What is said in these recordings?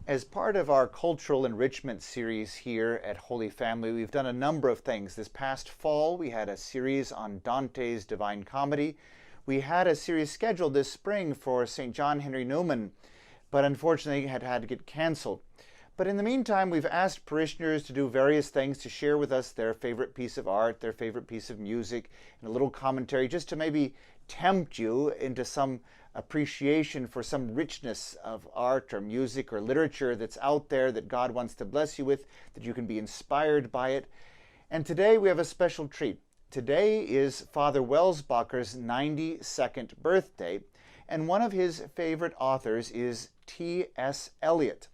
As part of our cultural enrichment series here at Holy Family, we've done a number of things. This past fall, we had a series on Dante's Divine Comedy. We had a series scheduled this spring for St. John Henry Newman, but unfortunately had to get canceled. But in the meantime, we've asked parishioners to do various things to share with us their favorite piece of art, their favorite piece of music, and a little commentary just to maybe tempt you into some appreciation for some richness of art or music or literature that's out there that God wants to bless you with, that you can be inspired by it. And today we have a special treat. Today is Father Welzbacher's 92nd birthday, and one of his favorite authors is T.S. Eliot.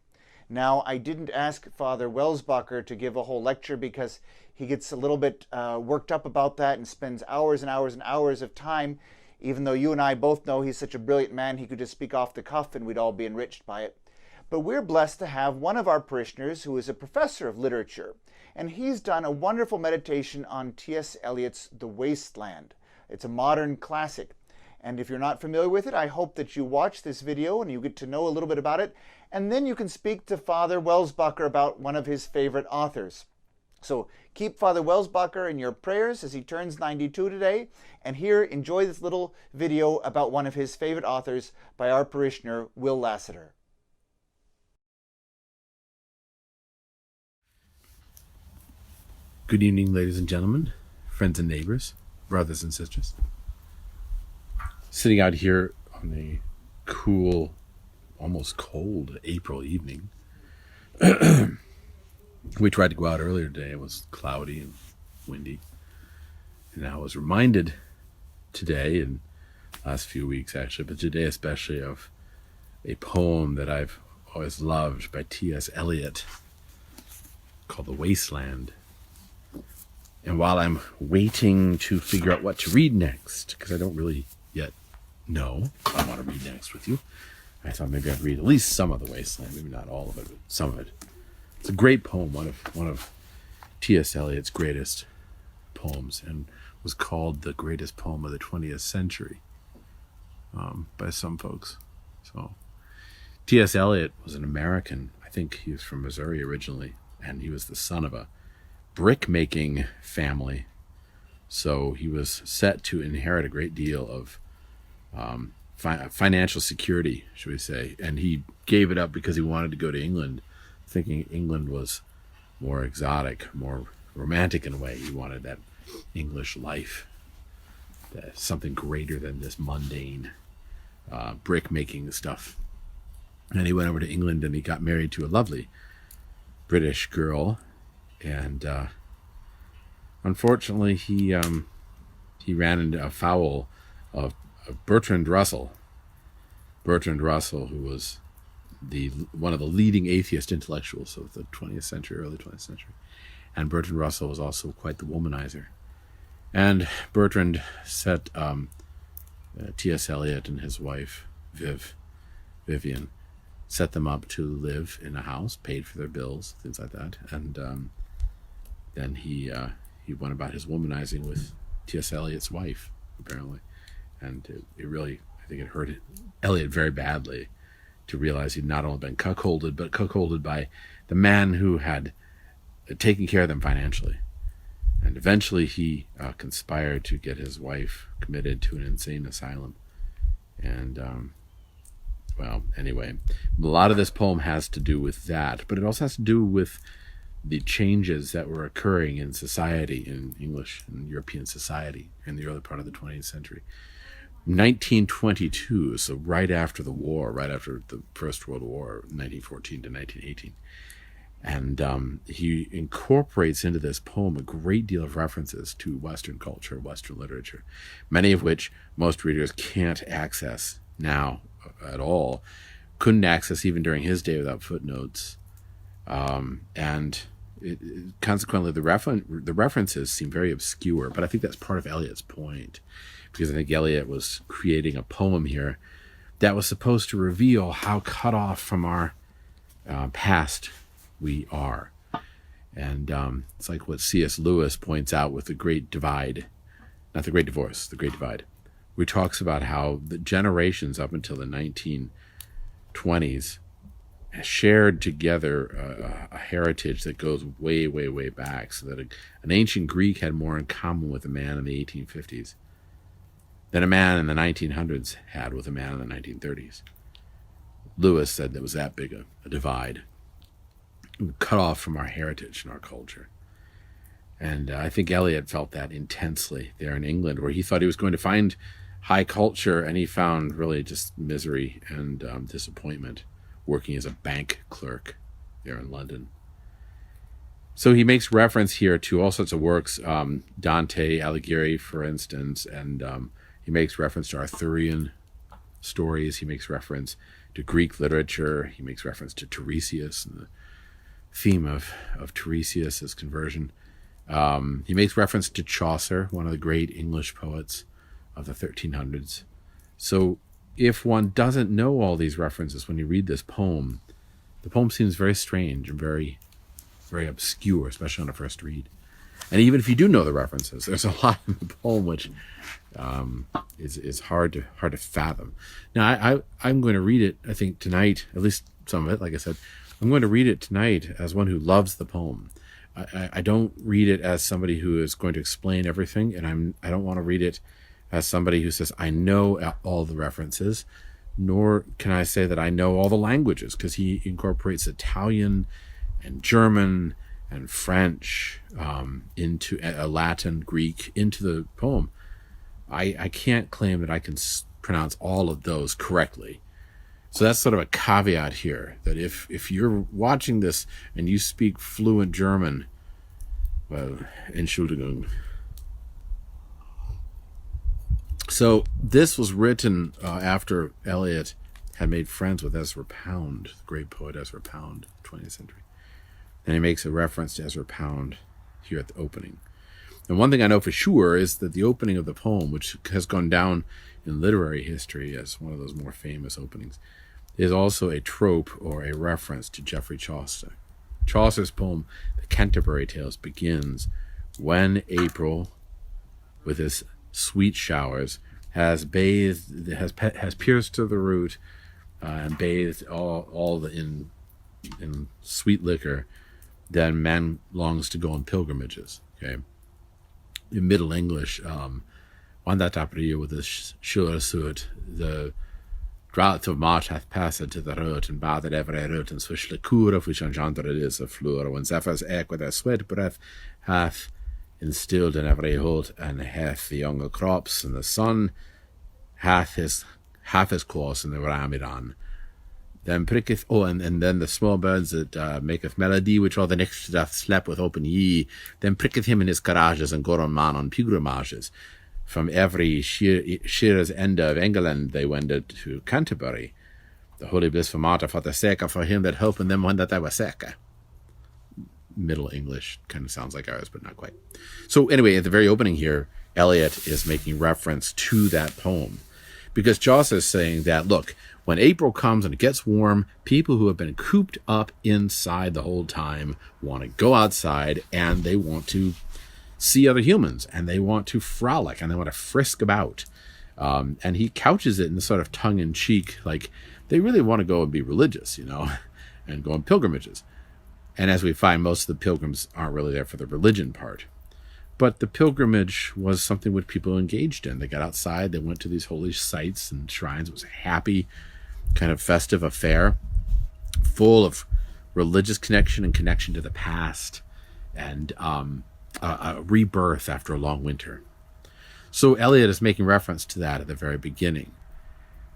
Now, I didn't ask Father Welzbacher to give a whole lecture because he gets a little bit worked up about that and spends hours and hours and hours of time, even though you and I both know he's such a brilliant man, he could just speak off the cuff and we'd all be enriched by it. But we're blessed to have one of our parishioners who is a professor of literature, and he's done a wonderful meditation on T.S. Eliot's The Wasteland. It's a modern classic. And if you're not familiar with it, I hope that you watch this video and you get to know a little bit about it, and then you can speak to Father Welzbacher about one of his favorite authors. So keep Father Welzbacher in your prayers as he turns 92 today, and here, enjoy this little video about one of his favorite authors by our parishioner, Will Lasseter. Good evening, ladies and gentlemen, friends and neighbors, brothers and sisters. Sitting out here on a cool, almost cold April evening. We tried to go out earlier today. It was cloudy and windy. And I was reminded today, and last few weeks actually, but today especially, of a poem that I've always loved by T.S. Eliot called The Wasteland. And while I'm waiting to figure out what to read next, because I don't really yet know I want to read next with you, I thought maybe I'd read at least some of The Wasteland, maybe not all of it, but some of it. It's a great poem, one of T.S. Eliot's greatest poems, and was called the greatest poem of the 20th century by some folks. So T.S. Eliot was an American. I think he was from Missouri originally, and he was the son of a brick-making family. So he was set to inherit a great deal of financial security, should we say, and he gave it up because he wanted to go to England, thinking England was more exotic, more romantic in a way. He wanted that English life, something greater than this mundane brick-making stuff. And he went over to England and he got married to a lovely British girl, and unfortunately he ran into a foul of Bertrand Russell. Bertrand Russell, who was one of the leading atheist intellectuals of the 20th century, early 20th century. And Bertrand Russell was also quite the womanizer. And Bertrand set T.S. Eliot and his wife, Vivian, set them up to live in a house, paid for their bills, things like that. And then he went about his womanizing with T.S. Eliot's wife, apparently. And it really, I think it hurt Eliot very badly to realize he'd not only been cuckolded, but cuckolded by the man who had taken care of them financially. And eventually he conspired to get his wife committed to an insane asylum. And, well, anyway, a lot of this poem has to do with that, but it also has to do with the changes that were occurring in society, in English and European society in the early part of the 20th century. 1922, so right after the war, right after the First World War, 1914 to 1918. And he incorporates into this poem a great deal of references to Western culture, Western literature, many of which most readers can't access now at all, couldn't access even during his day without footnotes. Consequently, the references seem very obscure, but I think that's part of Eliot's point, because I think Eliot was creating a poem here that was supposed to reveal how cut off from our past we are. And it's like what C.S. Lewis points out with the Great Divide, not the Great Divorce, the Great Divide, where he talks about how the generations up until the 1920s shared together a heritage that goes way, way, way back, so that an ancient Greek had more in common with a man in the 1850s than a man in the 1900s had with a man in the 1930s. Lewis said there was that big a divide, cut off from our heritage and our culture. And I think Eliot felt that intensely there in England, where he thought he was going to find high culture, and he found really just misery and disappointment working as a bank clerk there in London. So he makes reference here to all sorts of works, Dante Alighieri, for instance, and he makes reference to Arthurian stories. He makes reference to Greek literature. He makes reference to Tiresias and the theme of Tiresias' conversion. He makes reference to Chaucer, one of the great English poets of the 1300s. So if one doesn't know all these references when you read this poem, the poem seems very strange and very, very obscure, especially on a first read. And even if you do know the references, there's a lot in the poem which is hard to fathom. Now, I'm going to read it, I think, tonight, at least some of it, like I said. I'm going to read it tonight as one who loves the poem. I don't read it as somebody who is going to explain everything, and I don't want to read it as somebody who says, I know all the references, nor can I say that I know all the languages, because he incorporates Italian and German and French into Latin, Greek, into the poem. I can't claim that I can pronounce all of those correctly. So that's sort of a caveat here, that if you're watching this and you speak fluent German, well, Entschuldigung. So this was written after Eliot had made friends with Ezra Pound, the great poet Ezra Pound, 20th century. And he makes a reference to Ezra Pound here at the opening. And one thing I know for sure is that the opening of the poem, which has gone down in literary history as one of those more famous openings, is also a trope or a reference to Geoffrey Chaucer. Chaucer's poem, The Canterbury Tales, begins when April, with his sweet showers, has pierced to the root and bathed all in sweet liquor, then man longs to go on pilgrimages. Okay, in Middle English, on that aprile with the sure suit, the drought of March hath passed to the root, and bathed every root, and swish the cure of which engendered is a floor, when Zephyr's egg with their sweat breath hath instilled in every holt, and hath the younger crops, and the sun hath his course in the Ramadan. Then pricketh, and then the small birds that maketh melody, which all the next doth sleep with open ye, then pricketh him in his garages, and go on man on pilgrimages. From every shearer's end of England they wended to Canterbury. The holy bliss for Martyr for the sake for him that hope in them when that they were sick. Middle English kind of sounds like ours, but not quite. So anyway, at the very opening here, Eliot is making reference to that poem, because Chaucer is saying that, look, when April comes and it gets warm, people who have been cooped up inside the whole time want to go outside, and they want to see other humans, and they want to frolic, and they want to frisk about. And he couches it in sort of tongue-in-cheek, like they really want to go and be religious, and go on pilgrimages. And as we find, most of the pilgrims aren't really there for the religion part. But the pilgrimage was something which people engaged in. They got outside, they went to these holy sites and shrines. It was a happy, kind of festive affair, full of religious connection and connection to the past, and a rebirth after a long winter. So Eliot is making reference to that at the very beginning,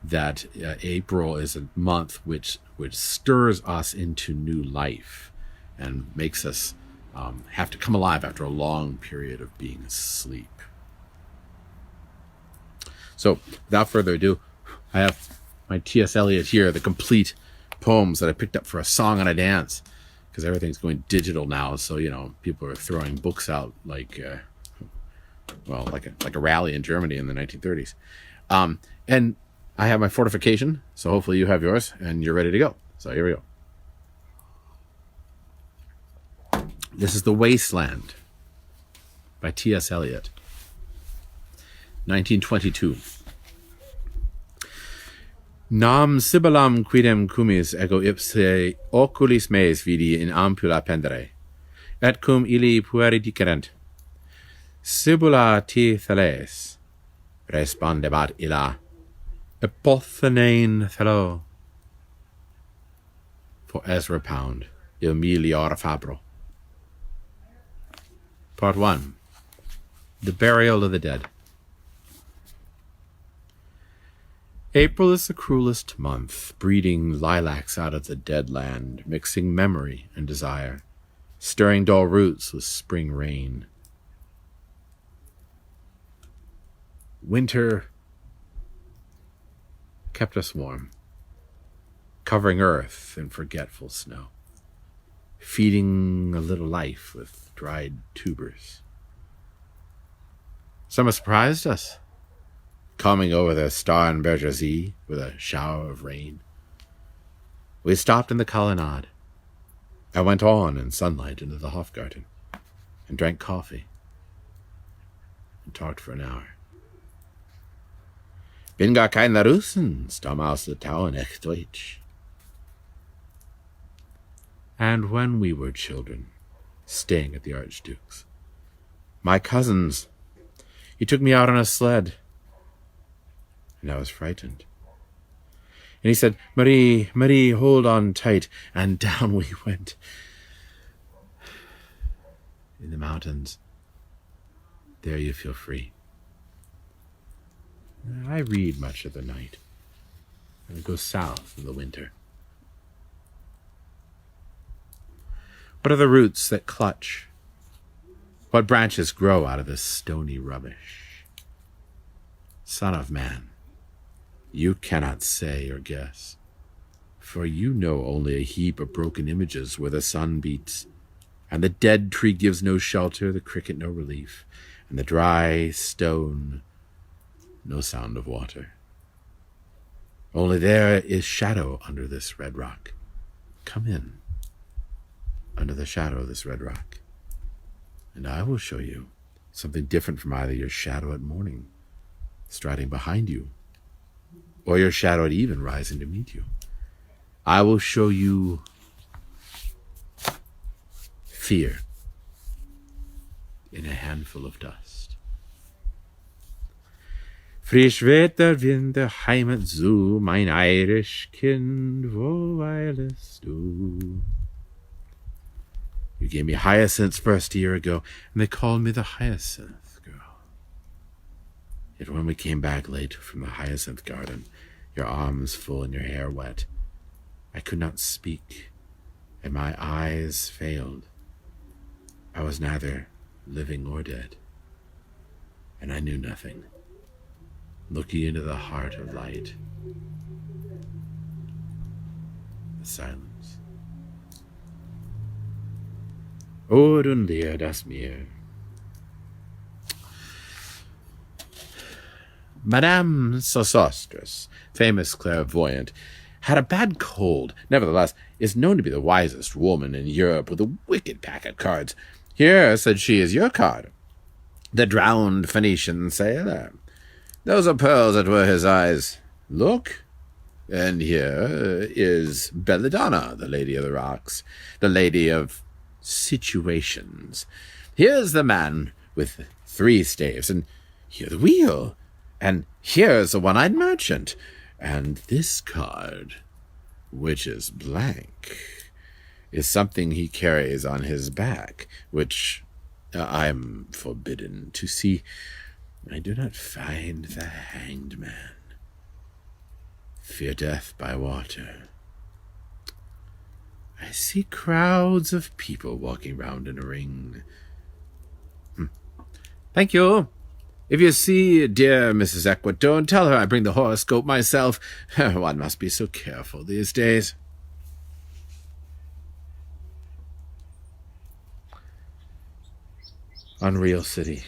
that April is a month which stirs us into new life and makes us have to come alive after a long period of being asleep. So without further ado, I have my T.S. Eliot here, the complete poems that I picked up for a song and a dance, because everything's going digital now. So, people are throwing books out like a rally in Germany in the 1930s. And I have my fortification, so hopefully you have yours and you're ready to go. So here we go. This is The Wasteland by T.S. Eliot, 1922. Nam sibilam quidem cumis ego ipse oculis meis vidi in ampula pendere, et cum illi pueri dicerent. Sibula te thales, respondebat illa, epothenein thelo. For Ezra Pound, Il Melior Fabro. Part 1. The Burial of the Dead. April is the cruelest month, breeding lilacs out of the dead land, mixing memory and desire, stirring dull roots with spring rain. Winter kept us warm, covering earth in forgetful snow, feeding a little life with dried tubers. Summer surprised us, coming over the Starnberger See with a shower of rain. We stopped in the colonnade. I went on in sunlight into the Hofgarten and drank coffee and talked for an hour. Bin gar kein Russen, stamm aus Litauen echt Deutsch. And when we were children, staying at the Archduke's, my cousins, he took me out on a sled, and I was frightened. And he said, Marie, Marie, hold on tight, and down we went. In the mountains, there you feel free. I read much of the night, and I go south in the winter. What are the roots that clutch? What branches grow out of this stony rubbish? Son of man, you cannot say or guess, for you know only a heap of broken images where the sun beats, and the dead tree gives no shelter, the cricket no relief, and the dry stone no sound of water. Only there is shadow under this red rock. Come in, under the shadow of this red rock, and I will show you something different from either your shadow at morning, striding behind you, or your shadow at even rising to meet you. I will show you fear in a handful of dust. Frisch weht der Wind der Heimat zu, mein Irisch Kind, wo weilest du? You gave me hyacinths first a year ago, and they called me the Hyacinth Girl. Yet when we came back late from the Hyacinth Garden, your arms full and your hair wet, I could not speak, and my eyes failed. I was neither living or dead, and I knew nothing. Looking into the heart of light, the silence. O du Leer das Meer. Madame Sosostris, famous clairvoyant, had a bad cold, nevertheless is known to be the wisest woman in Europe with a wicked pack of cards. Here, said she, is your card. The drowned Phoenician sailor. Those are pearls that were his eyes. Look. And here is Belladonna, the lady of the rocks, the lady of situations. Here's the man with 3 staves, and here the wheel, and here's the one-eyed merchant, and this card, which is blank, is something he carries on his back, which I'm forbidden to see. I do not find the hanged man. Fear death by water. I see crowds of people walking round in a ring. Thank you. If you see dear Mrs. Equitone, tell her I bring the horoscope myself. One must be so careful these days. Unreal city.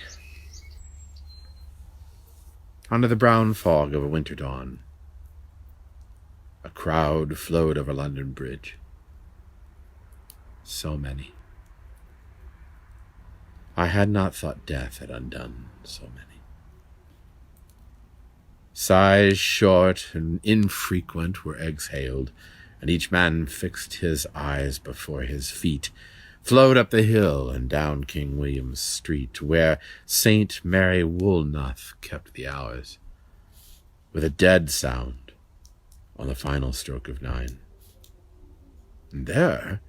Under the brown fog of a winter dawn, a crowd flowed over London Bridge. So many. I had not thought death had undone so many. Sighs short and infrequent were exhaled, and each man fixed his eyes before his feet, flowed up the hill and down King William's Street, where St. Mary Woolnoth kept the hours, with a dead sound on the final stroke of 9. And there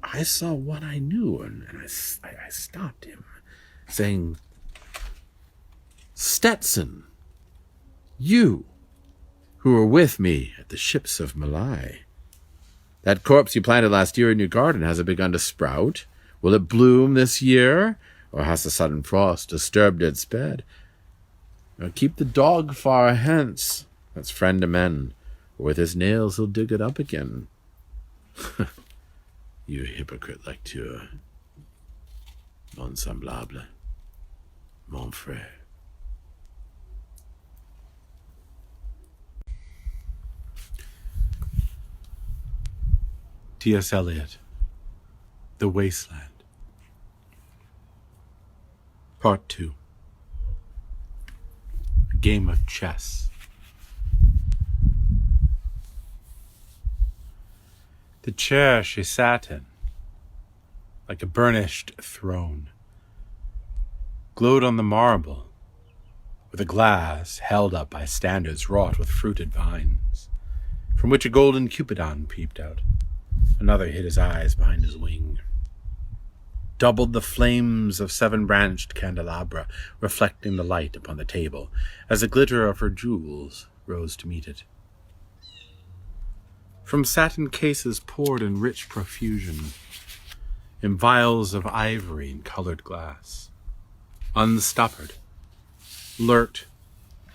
I saw one I knew, and I stopped him, saying, "Stetson, you who were with me at the ships of Malai. That corpse you planted last year in your garden, has it begun to sprout? Will it bloom this year, or has the sudden frost disturbed its bed? Now keep the dog far hence, that's friend to men, or with his nails he'll dig it up again." You hypocrite lecture, mon semblable, mon frère. T.S. Eliot, The Wasteland. Part 2. A game of chess. The chair she sat in, like a burnished throne, glowed on the marble, with a glass held up by standards wrought with fruited vines, from which a golden Cupidon peeped out. Another hid his eyes behind his wing. Doubled the flames of 7-branched candelabra, reflecting the light upon the table, as the glitter of her jewels rose to meet it. From satin cases poured in rich profusion, in vials of ivory and colored glass, unstoppered, lurked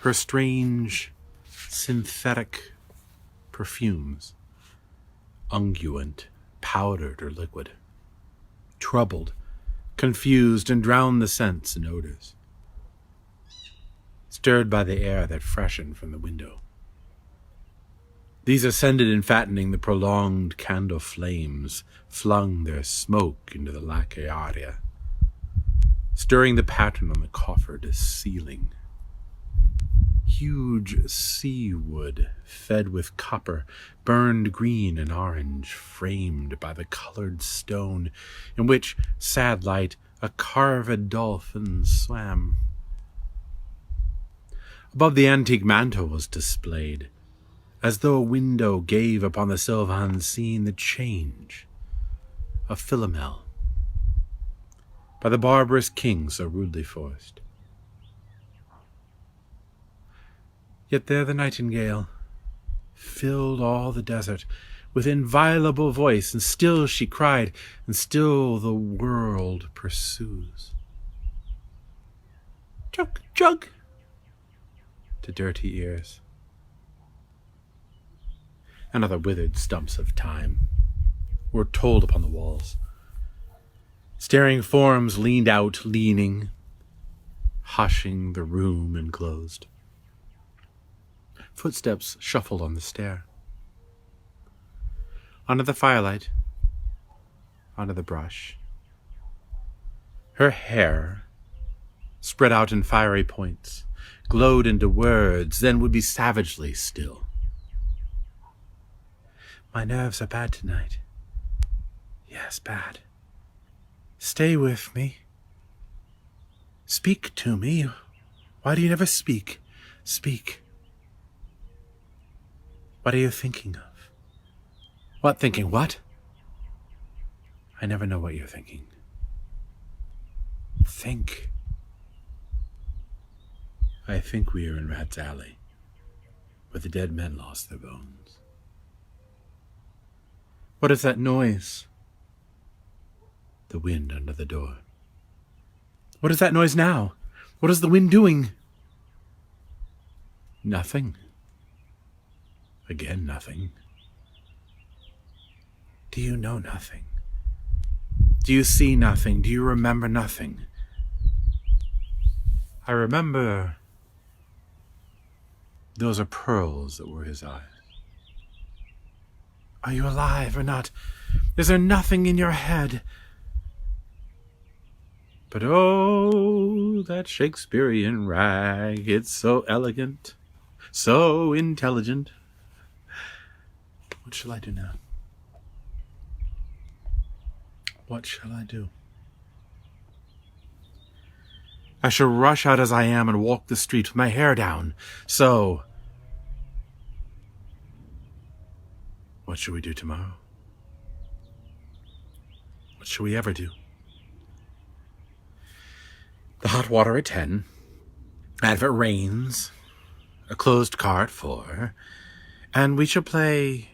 her strange, synthetic perfumes, unguent, powdered or liquid, troubled, confused, and drowned the scents and odors, stirred by the air that freshened from the window. These ascended in fattening the prolonged candle flames, flung their smoke into the lacearia, stirring the pattern on the coffered ceiling. Huge seawood, fed with copper, burned green and orange, framed by the colored stone, in which, sad light, a carved dolphin swam. Above the antique mantel was displayed, as though a window gave upon the sylvan scene, the change of Philomel, by the barbarous king so rudely forced. Yet there the nightingale filled all the desert with inviolable voice, and still she cried, and still the world pursues. Chug, chug, to dirty ears. And other withered stumps of time were told upon the walls. Staring forms leaned out, leaning, hushing the room enclosed. Footsteps shuffled on the stair. Under the firelight, under the brush, her hair, spread out in fiery points, glowed into words, then would be savagely still. My nerves are bad tonight. Yes, bad. Stay with me. Speak to me. Why do you never speak? Speak. What are you thinking of? What thinking? What? I never know what you're thinking. Think. I think we are in Rat's Alley, where the dead men lost their bones. What is that noise? The wind under the door. What is that noise now? What is the wind doing? Nothing. Again, nothing. Do you know nothing? Do you see nothing? Do you remember nothing? I remember those are pearls that were his eyes. Are you alive or not? Is there nothing in your head? But oh, that Shakespearean rag, it's so elegant, so intelligent. What shall I do now? What shall I do? I shall rush out as I am and walk the street with my hair down. So, what shall we do tomorrow? What shall we ever do? The hot water at 10, and if it rains, a closed car at 4, and we shall play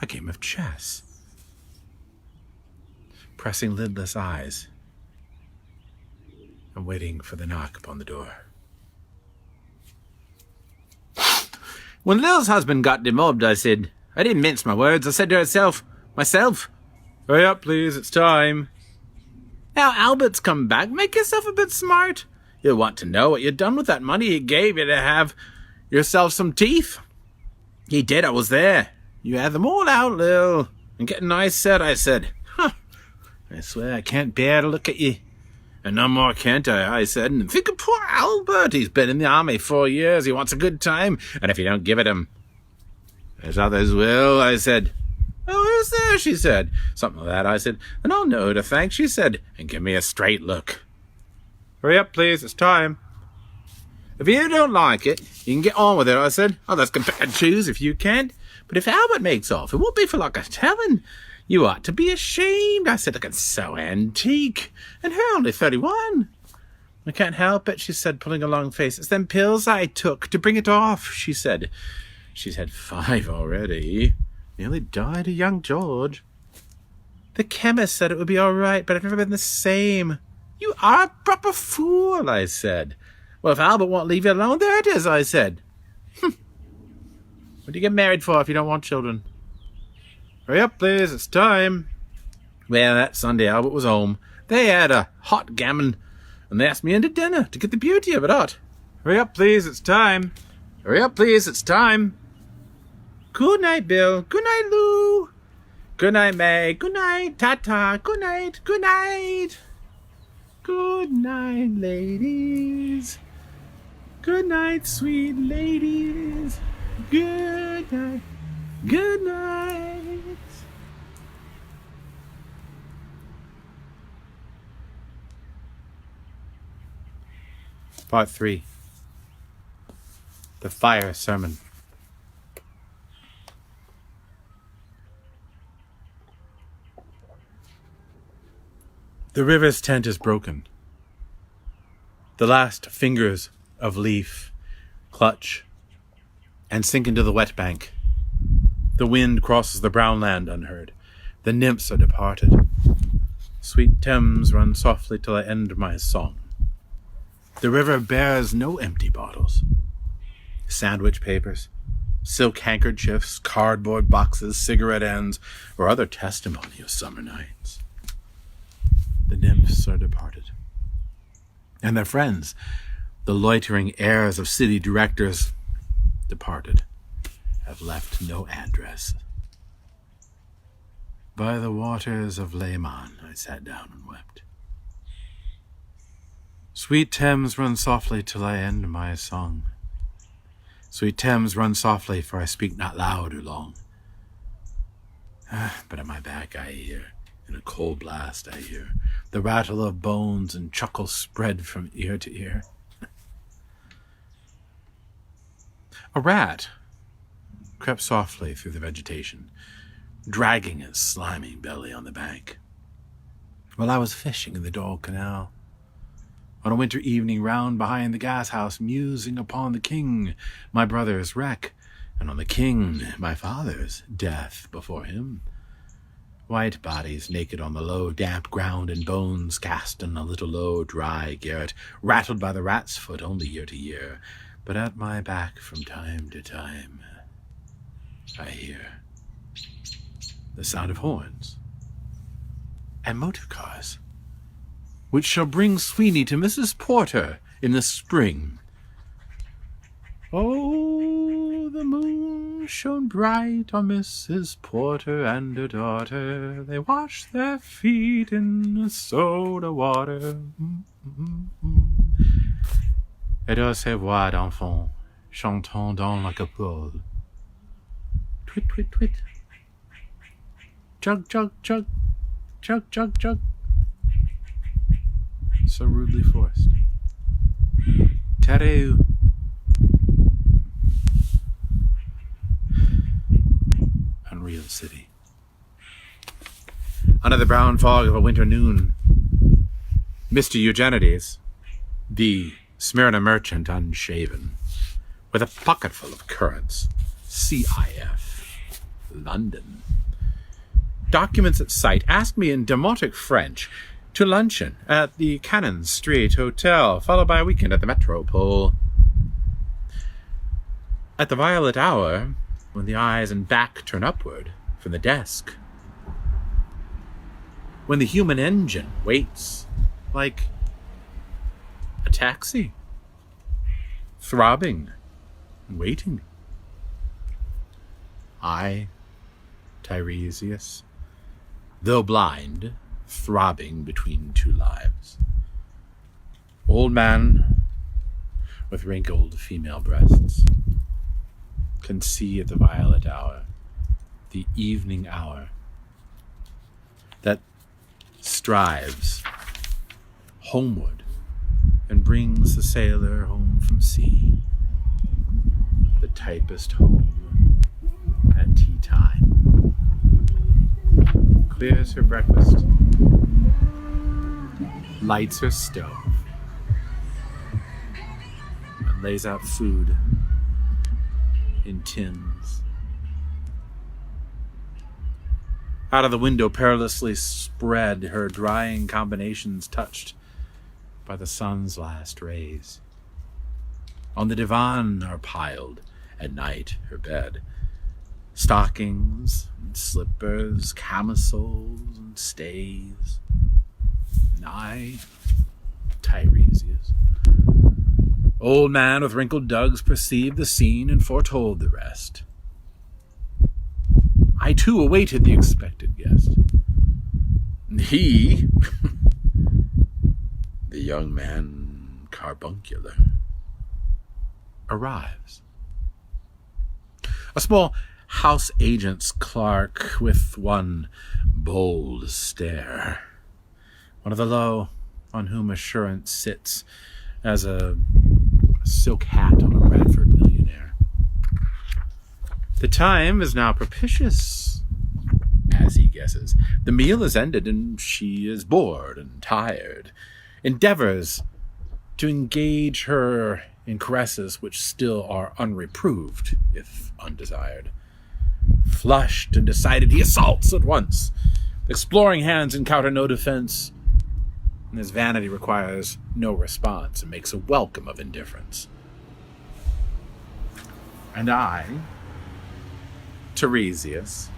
a game of chess. Pressing lidless eyes and waiting for the knock upon the door. When Lil's husband got demobbed, I didn't mince my words. I said to myself, hurry up, please, it's time. Now Albert's come back. Make yourself a bit smart. You'll want to know what you've done with that money he gave you to have yourself some teeth. He did, I was there. You had them all out, Lil, and getting nice set, I said. I swear I can't bear to look at you. And no more can't I said. And think of poor Albert. He's been in the army 4 years. He wants a good time. And if you don't give it him, as others will, I said. Oh, who's there, she said. Something like that, I said. And I'll know who to thank, she said. And give me a straight look. Hurry up, please. It's time. If you don't like it, you can get on with it, I said. Oh, let's compare and choose if you can't. But if Albert makes off, it won't be for like a telling. You ought to be ashamed, I said, looking so antique. And her only 31. I can't help it, she said, pulling a long face. It's them pills I took to bring it off, she said. She's had 5 already. Nearly died of young George. The chemist said it would be all right, but I've never been the same. You are a proper fool, I said. Well, if Albert won't leave you alone, there it is, I said. What do you get married for if you don't want children? Hurry up, please, it's time. Well, that Sunday Albert was home. They had a hot gammon, and they asked me in to dinner to get the beauty of it hot. Hurry up, please, it's time. Hurry up, please, it's time. Good night, Bill. Good night, Lou. Good night, May. Good night, Tata. Good night. Good night. Good night, ladies. Good night, sweet ladies. Good night. Good night. Part 3. The Fire Sermon. The river's tent is broken. The last fingers of leaf clutch and sink into the wet bank. The wind crosses the brown land unheard. The nymphs are departed. Sweet Thames, run softly till I end my song. The river bears no empty bottles. Sandwich papers, silk handkerchiefs, cardboard boxes, cigarette ends, or other testimony of summer nights. The nymphs are departed. And their friends, the loitering heirs of city directors, departed, have left no address. By the waters of Leman I sat down and wept. Sweet Thames, run softly till I end my song. Sweet Thames, run softly, for I speak not loud or long. But at my back I hear, in a cold blast I hear, the rattle of bones and chuckles spread from ear to ear. A rat crept softly through the vegetation, dragging its slimy belly on the bank. While I was fishing in the Dog Canal, on a winter evening round behind the gas house, musing upon the king, my brother's wreck, and on the king, my father's death before him. White bodies naked on the low, damp ground, and bones cast in a little low, dry garret, rattled by the rat's foot only year to year. But at my back from time to time, I hear the sound of horns and motor cars, which shall bring Sweeney to Mrs. Porter in the spring. Oh, the moon shone bright on Mrs. Porter and her daughter. They washed their feet in the soda water. Et au revoir, d'enfants. chantant dans la coupole. Twit, twit, twit. Chug, chug, chug. Chug, chug, chug. So rudely forced. Tereu. Unreal city. Under the brown fog of a winter noon, Mr. Eugenides, the Smyrna merchant unshaven, with a pocketful of currants, CIF, London, documents at sight, asked me in demotic French to luncheon at the Cannon Street Hotel, followed by a weekend at the Metropole. At the violet hour, when the eyes and back turn upward from the desk, when the human engine waits like a taxi, throbbing and waiting, I, Tiresias, though blind, throbbing between two lives, old man with wrinkled female breasts, can see at the violet hour, the evening hour, that strives homeward and brings the sailor home from sea, the typist home at tea time, clears her breakfast, lights her stove, and lays out food in tins. Out of the window, perilously spread, her drying combinations touched by the sun's last rays. On the divan are piled, at night, her bed, stockings and slippers, camisoles and stays. And I, Tiresias, old man with wrinkled dugs, perceived the scene and foretold the rest. I too awaited the expected guest. And he, the young man carbuncular, arrives. A small house agent's clerk with one bold stare, one of the low on whom assurance sits as a silk hat on a Bradford millionaire. The time is now propitious, as he guesses. The meal is ended, and she is bored and tired. Endeavors to engage her in caresses which still are unreproved, if undesired. Flushed and decided, he assaults at once. Exploring hands encounter no defense, and his vanity requires no response and makes a welcome of indifference. And I, Tiresias,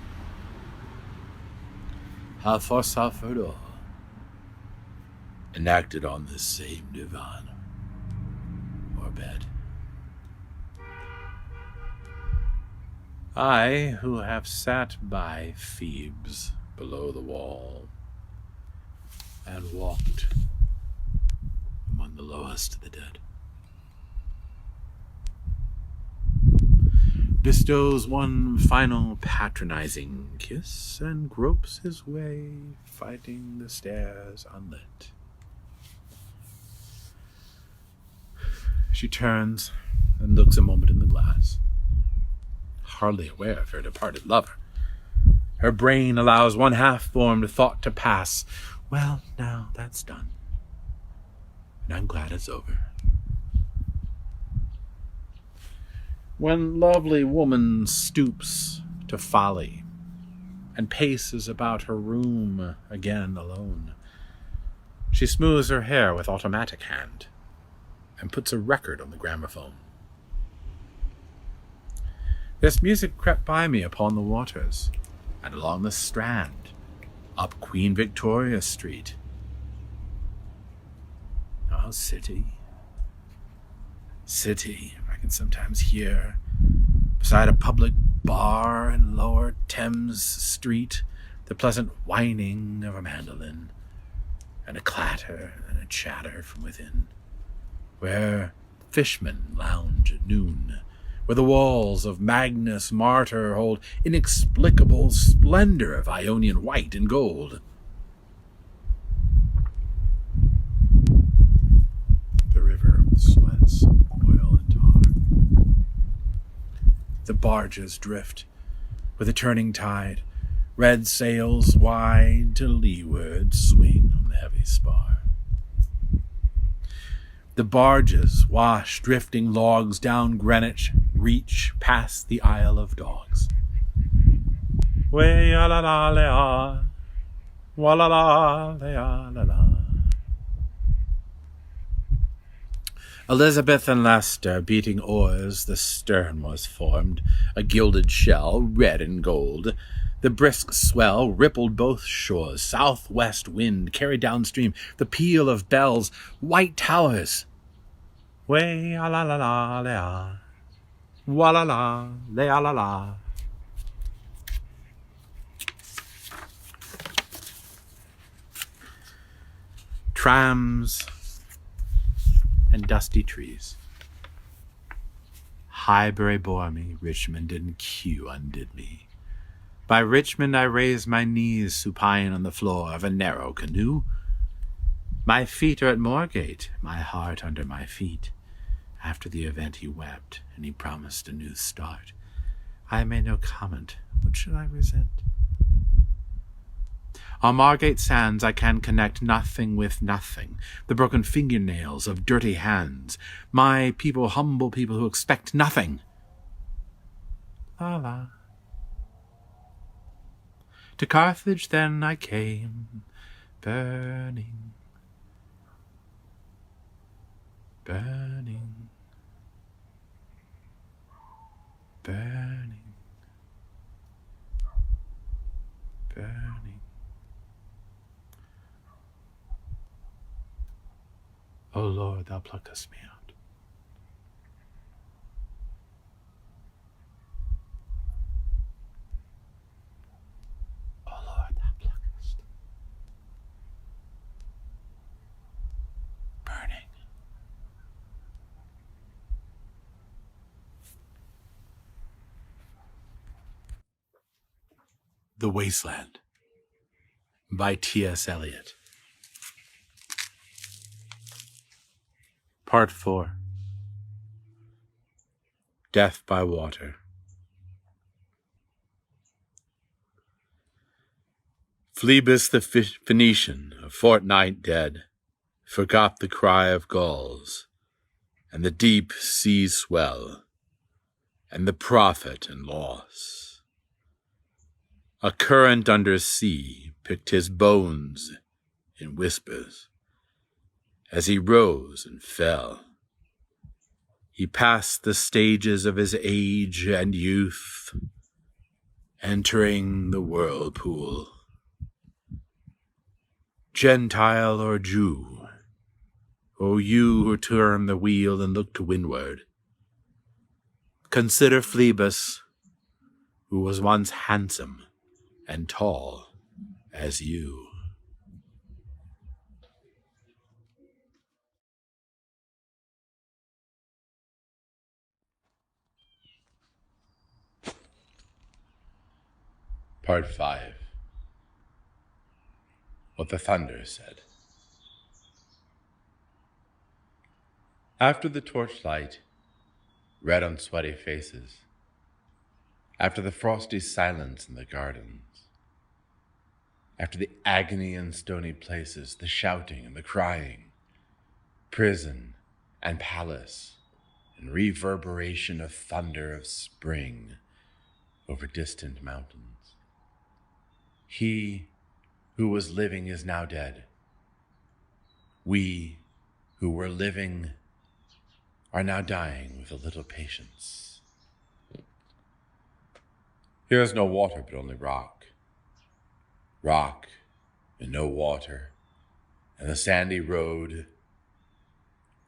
have for suffered all, enacted on this same divan or bed. I, who have sat by Thebes below the wall and walked among the lowest of the dead, bestows one final patronizing kiss and gropes his way, fighting the stairs unlit. She turns and looks a moment in the glass, hardly aware of her departed lover. Her brain allows one half-formed thought to pass. Well, now that's done, and I'm glad it's over. When lovely woman stoops to folly and paces about her room again alone, she smooths her hair with automatic hand and puts a record on the gramophone. This music crept by me upon the waters and along the Strand, up Queen Victoria Street. Oh, city, I can sometimes hear, beside a public bar in lower Thames Street, the pleasant whining of a mandolin, and a clatter and a chatter from within, where fishmen lounge at noon, where the walls of Magnus Martyr hold inexplicable splendor of Ionian white and gold. The river sweats oil and tar. The barges drift with a turning tide, red sails wide to leeward swing on the heavy spar. The barges wash drifting logs down Greenwich, reach past the Isle of Dogs. Way la la la la, wa la la la la. Elizabeth and Leicester beating oars, the stern was formed, a gilded shell, red and gold. The brisk swell rippled both shores, southwest wind carried downstream the peal of bells, white towers. Way la la la la, wa la la la la. Trams and dusty trees. Highbury bore me, Richmond and Kew undid me. By Richmond I raised my knees supine on the floor of a narrow canoe. My feet are at Moorgate, my heart under my feet. After the event he wept, and he promised a new start. I made no comment. What should I resent? On Margate sands I can connect nothing with nothing, the broken fingernails of dirty hands. My people, humble people who expect nothing. La la. To Carthage then I came, burning, burning, burning, burning. O Lord, thou pluckest me out. O Lord, thou pluckest. Burning. The Wasteland by T.S. Eliot. Part 4. Death by Water. Phlebas the Phoenician, a fortnight dead, forgot the cry of gulls, and the deep sea swell, and the profit and loss. A current under sea picked his bones in whispers, as he rose and fell. He passed the stages of his age and youth, entering the whirlpool. Gentile or Jew, O you who turn the wheel and look to windward, consider Phlebas, who was once handsome and tall as you. Part 5. What the Thunder Said. After the torchlight, red on sweaty faces, after the frosty silence in the gardens, after the agony in stony places, the shouting and the crying, prison and palace, and reverberation of thunder of spring over distant mountains. He who was living is now dead. We who were living are now dying with a little patience. Here is no water, but only rock. Rock and no water, and the sandy road,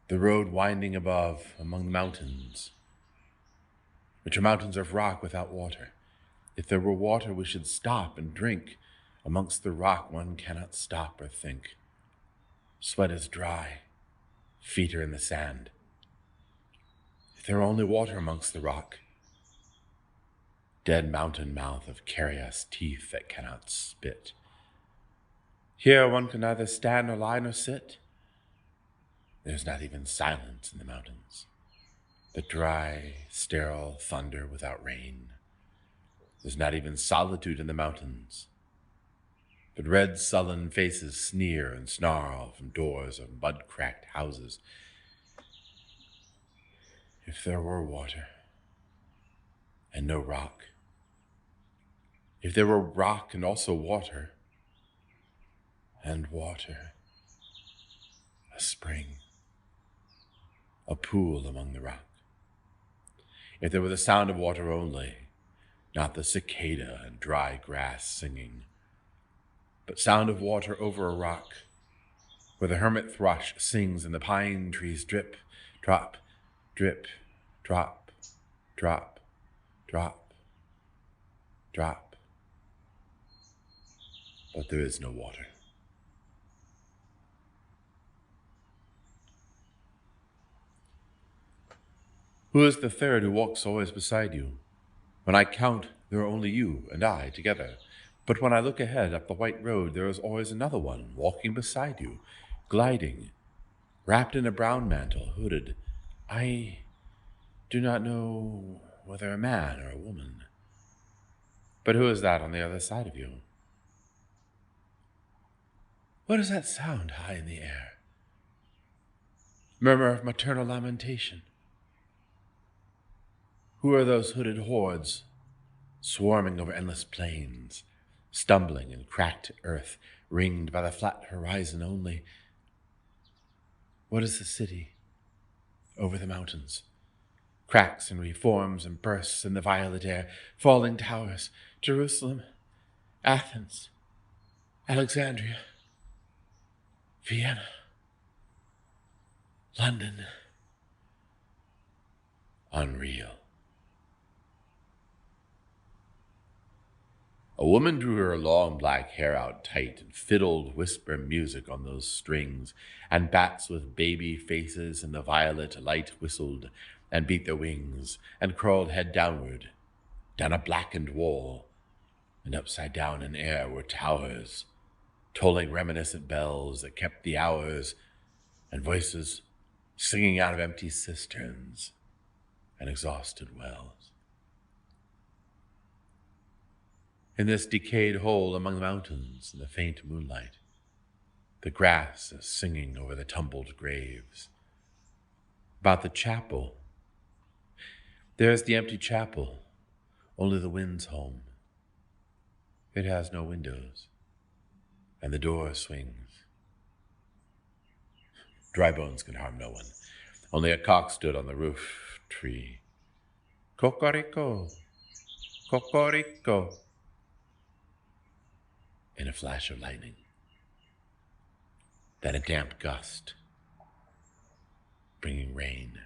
the road winding above among the mountains, which are mountains of rock without water. If there were water, we should stop and drink. Amongst the rock, one cannot stop or think. Sweat is dry, feet are in the sand. there were only water amongst the rock, dead mountain mouth of carious teeth that cannot spit. Here one can neither stand nor lie nor sit. There's not even silence in the mountains. The dry, sterile thunder without rain. There's not even solitude in the mountains. But red, sullen faces sneer and snarl from doors of mud-cracked houses. If there were water and no rock, if there were rock and also water, and water, a spring, a pool among the rock. If there were the sound of water only, not the cicada and dry grass singing, but sound of water over a rock, where the hermit thrush sings and the pine trees drip, drop, drip, drop, drop, drop, drop. But there is no water. Who is the third who walks always beside you? When I count, there are only you and I together. But when I look ahead up the white road, there is always another one walking beside you, gliding, wrapped in a brown mantle, hooded. I do not know whether a man or a woman. But who is that on the other side of you? What is that sound high in the air? Murmur of maternal lamentation. Who are those hooded hordes, swarming over endless plains, stumbling in cracked earth, ringed by the flat horizon only? What is the city over the mountains? Cracks and reforms and bursts in the violet air, falling towers, Jerusalem, Athens, Alexandria, Vienna, London. Unreal. A woman drew her long black hair out tight and fiddled whisper music on those strings, and bats with baby faces in the violet light whistled and beat their wings and crawled head downward, down a blackened wall, and upside down in air were towers, tolling reminiscent bells that kept the hours, and voices singing out of empty cisterns and exhausted wells. In this decayed hole among the mountains in the faint moonlight, the grass is singing over the tumbled graves. About the chapel, there is the empty chapel, only the wind's home. It has no windows, and the door swings. Dry bones can harm no one. Only a cock stood on the roof tree. Cocorico, cocorico. In a flash of lightning, then a damp gust, bringing rain.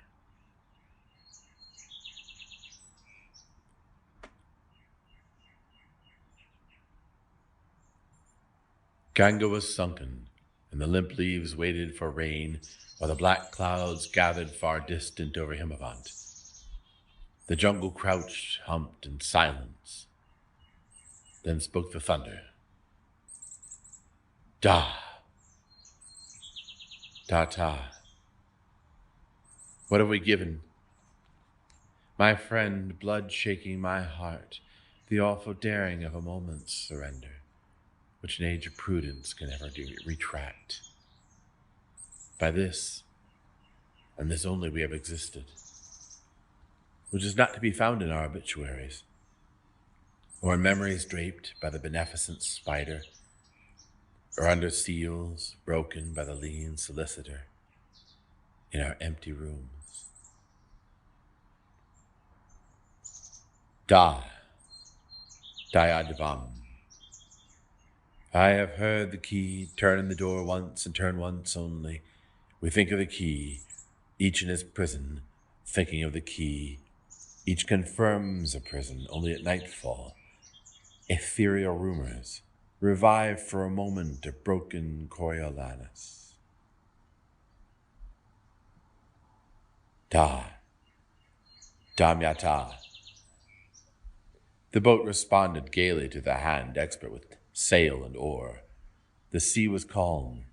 Ganga was sunken, and the limp leaves waited for rain, while the black clouds gathered far distant over Himavant. The jungle crouched, humped in silence. Then spoke the thunder. Da. Ta-ta. What have we given? My friend, blood shaking my heart, the awful daring of a moment's surrender, which an age of prudence can never retract. By this, and this only, we have existed, which is not to be found in our obituaries, or in memories draped by the beneficent spider, or under seals broken by the lean solicitor in our empty rooms. Da, Dayadavam. I have heard the key turn in the door once and turn once only. We think of the key, each in his prison, thinking of the key. Each confirms a prison only at nightfall. Ethereal rumors revive for a moment a broken Coriolanus. Da, Damyata. The boat responded gaily to the hand expert with sail and oar. The sea was calm.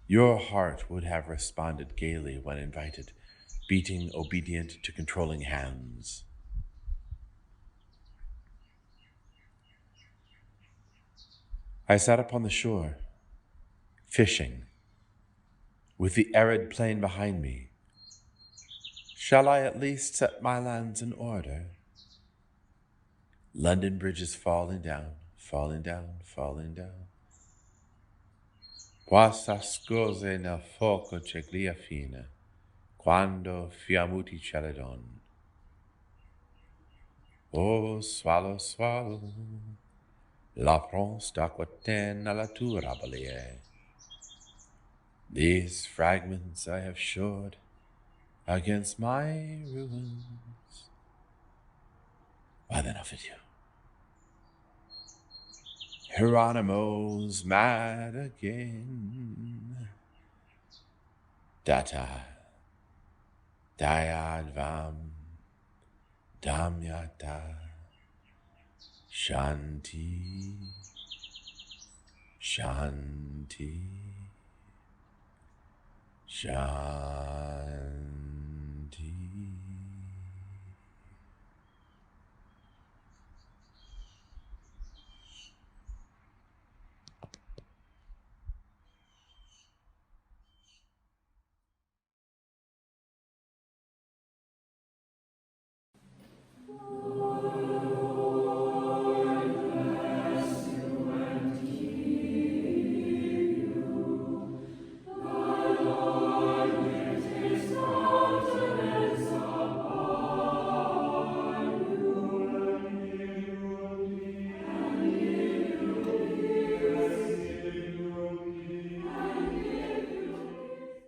Your heart would have responded gaily when invited, beating obedient to controlling hands. I sat upon the shore, fishing, with the arid plain behind me. Shall I at least set my lands in order? London Bridge is falling down, falling down, falling down. Quasta scorse nel fuoco c'è glia fine, quando fiammuti celadon. Oh, swallow, swallow, la pronce d'aquaten alla tua rabelier. These fragments I have shored against my ruins. Why then off with you. Hieronymo's mad again. Data, Dayadvam, Damyata, Shanti, Shanti, Shanti.